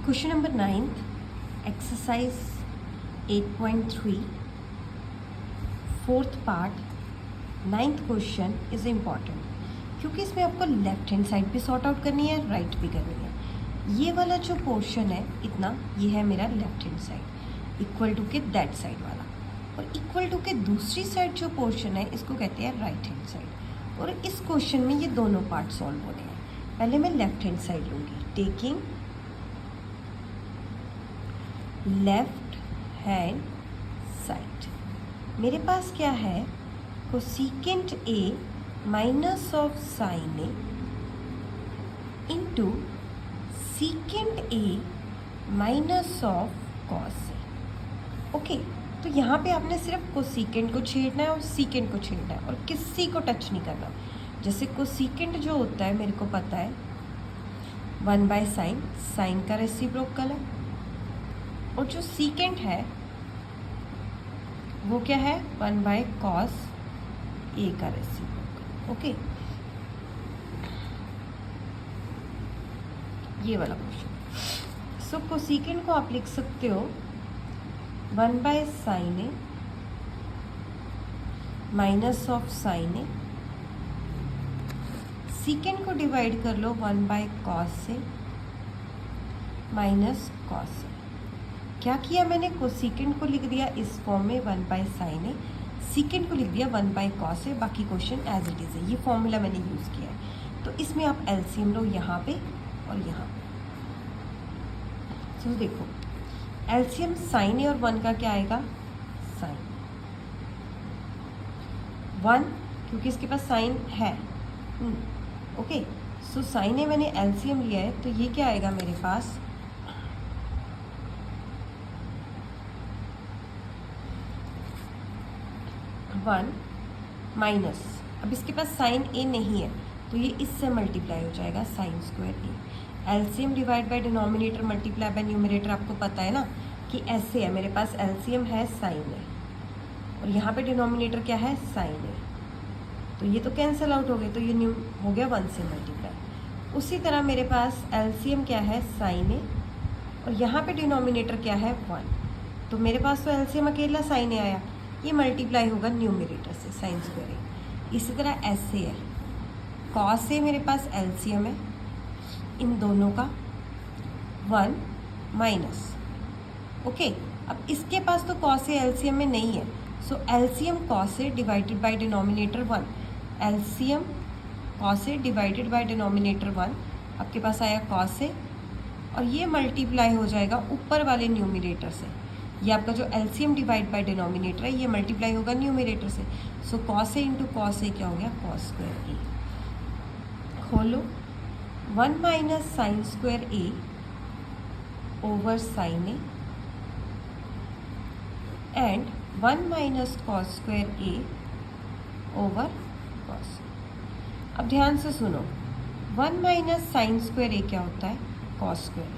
Question number 9th exercise 8.3 fourth part 9th question is important क्योंकि इसमें आपको left hand side भी sort out करनी है, राइट भी करनी है। ये वाला जो पोर्शन है इतना, ये है मेरा left hand side equal to के दैट साइड वाला, और इक्वल टू के दूसरी साइड जो पोर्शन है इसको कहते हैं राइट हैंड साइड। और इस क्वेश्चन में ये दोनों पार्ट सॉल्व होने हैं। पहले मैं लेफ्ट हैंड साइड लूँगी, टेकिंग लेफ्ट हैंड साइड। मेरे पास क्या है, cosecant A minus of sine A into secant A minus of cos A. Okay, तो यहाँ पे आपने सिर्फ कोसेकेंट को छेड़ना है और सीकेंट को छेड़ना है और किसी को टच नहीं करना। जैसे कोसेकेंट जो होता है मेरे को पता है 1/sin, साइन का रेसिप्रोकल है, और जो सीकेंट है वो क्या है 1/cos ए का रेसिप्रोकल। ओके, ये वाला क्वेश्चन। सो कोसेकेंट को आप लिख सकते हो 1/sin A minus of sine A, secant को डिवाइड कर लो 1/cos A minus cos A. क्या किया मैंने, कोसेकेंट को लिख दिया इस फॉर्म में 1/sin ए, सीकेंट को लिख दिया 1/cos ए, बाकी क्वेश्चन एज इट इज़ है। ये फॉर्मूला मैंने यूज़ किया है। तो इसमें आप एलसीएम लो यहाँ पे और यहाँ पे। तो देखो एलसीएम साइन ए और 1 का क्या आएगा, साइन 1, क्योंकि इसके पास साइन है। ओके, सो साइन ए मैंने एलसीएम लिया है, तो ये क्या आएगा मेरे पास 1 माइनस, अब इसके पास साइन ए नहीं है तो ये इससे मल्टीप्लाई हो जाएगा sign square A. LCM divide by denominator multiply by numerator, आपको पता है ना कि ऐसे है। मेरे पास एलसीएम है साइन ए और यहाँ पे डिनोमिनेटर क्या है साइन ए, तो ये तो कैंसिल आउट हो गए, तो ये न्यू हो गया 1 से मल्टीप्लाई। उसी तरह मेरे पास एलसीएम क्या है साइन ए और यहाँ पे डिनोमिनेटर क्या है 1, तो मेरे पास तो एलसीएम अकेला साइन ए आया, ये मल्टीप्लाई होगा न्यूमरेटर से साइन स्क्वायर ए। इसी तरह ऐसे है, कॉस ए मेरे पास एलसीएम है इन दोनों का 1 माइनस। ओके, अब इसके पास तो कॉस ए एलसीएम में नहीं है, so LCM cos A divided by denominator 1, LCM cos A divided by denominator 1, आपके पास आया कॉस ए और ये मल्टीप्लाई हो जाएगा ऊपर वाले न्यूमरेटर से। ये आपका जो एलसीएम डिवाइड बाय डिनोमिनेटर है ये मल्टीप्लाई होगा न्यूमरेटर से। So cos A into cos A क्या हो गया, कॉस स्क्वायर ए। खोलो 1 minus sine square A over sine A and 1 minus cos square A over cos. अब ध्यान से सुनो, 1 माइनस साइन स्क्वायर ए क्या होता है, कॉस स्क्वायर ए।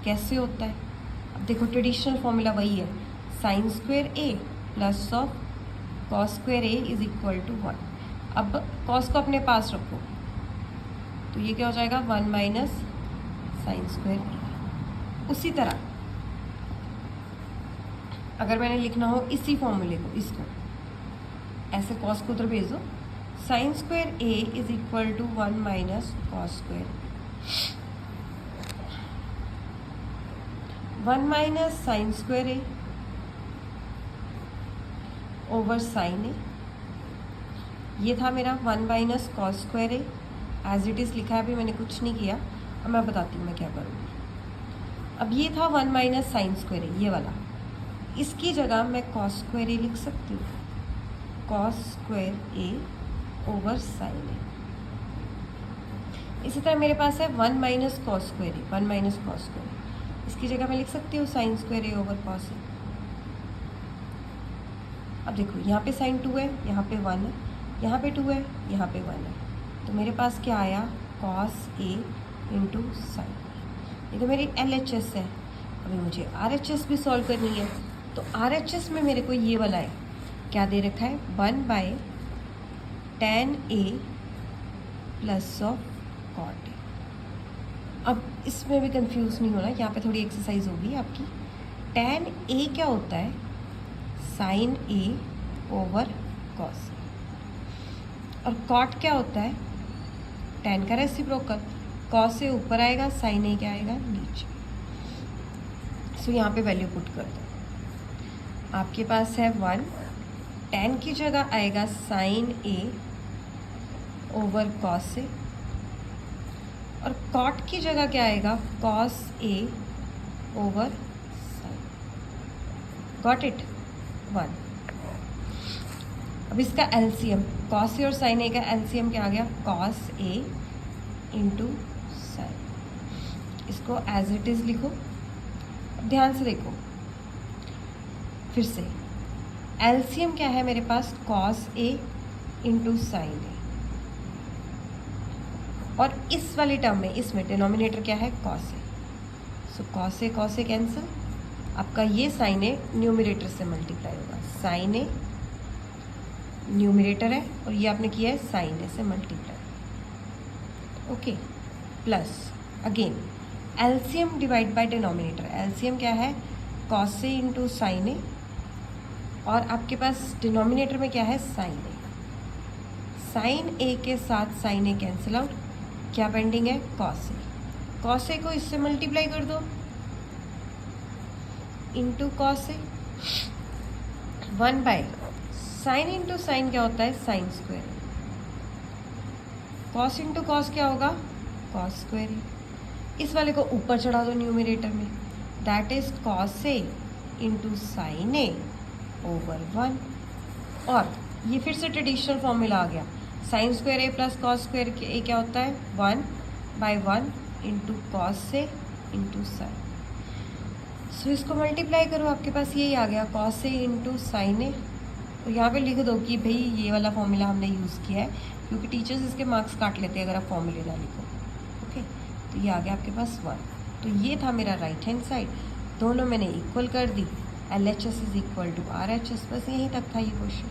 कैसे होता है, अब देखो ट्रेडिशनल फॉर्मूला वही है, sine square A plus of cos square A is equal to 1। अब कॉस को अपने पास रखो तो ये क्या हो जाएगा 1 माइनस साइन स्क्वायर ए। उसी तरह अगर मैंने लिखना हो इसी फॉर्मूले को, इसको ऐसे कॉस को उधर भेज दो, sine square A is equal to 1 minus cos square, 1 minus sine square A over sine A. ये था मेरा 1 minus cos square A, as it is लिखा है, अभी मैंने कुछ नहीं किया। अब मैं बताती हूँ मैं क्या करूँगी। अब ये था 1 माइनस साइन स्क्वायर ए, ये वाला, इसकी जगह मैं कॉस स्क्वायर ए लिख सकती हूँ, cos square A over sine ए। इसी तरह मेरे पास है 1 माइनस कॉस स्क्वायर ए, 1 माइनस कॉस स्क्वायर ए, इसकी जगह मैं लिख सकती हूँ sign square A over cos A. अब देखो यहाँ पे साइन 2 है, यहाँ पे 1 है, यहाँ पे 2 है, यहाँ पे 1 है, तो मेरे पास क्या आया कॉस ए इंटू साइन। ये तो मेरी LHS है। अभी मुझे RHS भी सॉल्व करनी है, तो RHS में मेरे को ये वाला है, क्या दे रखा है 1/tan A plus of cot A. अब इसमें भी कंफ्यूज नहीं होना, यहाँ पे थोड़ी एक्सरसाइज होगी आपकी। tan a क्या होता है? sin a over cos a। और cot क्या होता है? tan का रेसिप्रोकल। cos a ऊपर आएगा, sin a क्या आएगा? नीचे। सो यहाँ पे वैल्यू पुट कर दो। आपके पास है 1, tan की जगह आएगा sin a over cos a, और cot की जगह क्या आएगा? cos a over sin। Got it? 1। अब इसका एलसीएम, cos a और sin a का एलसीएम क्या आ गया? cos a into sin। इसको एज इट इज़ लिखो। अब ध्यान से देखो, फिर से एलसीएम क्या है मेरे पास? cos a into sin a, और इस वाली टर्म में, इसमें डिनोमिनेटर क्या है? cos a। So cos a cancel. आपका ये sin a न्यूमरेटर से मल्टीप्लाई होगा। sin a न्यूमरेटर है और ये आपने किया है sin a से multiply. Okay, plus again LCM divide by denominator. LCM क्या है? cos a इंटू साइन ए, और आपके पास डिनोमिनेटर में क्या है? sin a। sin a के साथ sin a कैंसिल आउट, क्या पेंडिंग है? cos a। cos a को इससे मल्टीप्लाई कर दो, into cos a। 1 by sine into sine क्या होता है? Sine square. cos into cos क्या होगा? cos square. इस वाले को ऊपर चढ़ा दो न्यूमरेटर में, that is cos a into sine A over 1। और ये फिर से ट्रेडिशनल फॉर्मूला आ गया, sign square A plus cos square ए क्या होता है? 1 bye 1 into cos A into sine. सो इसको मल्टीप्लाई करो, आपके पास यही आ गया cos a इंटू साइन ए। तो यहाँ पे लिख दो कि भाई ये वाला फॉर्मूला हमने यूज़ किया है, क्योंकि टीचर्स इसके मार्क्स काट लेते हैं अगर आप फॉर्मूले ना लिखो। ओके, तो ये आ गया आपके पास 1। तो ये था मेरा राइट हैंड साइड, दोनों मैंने इक्वल कर दी। LHS is equal to RHS। बस यहीं तक था ये क्वेश्चन।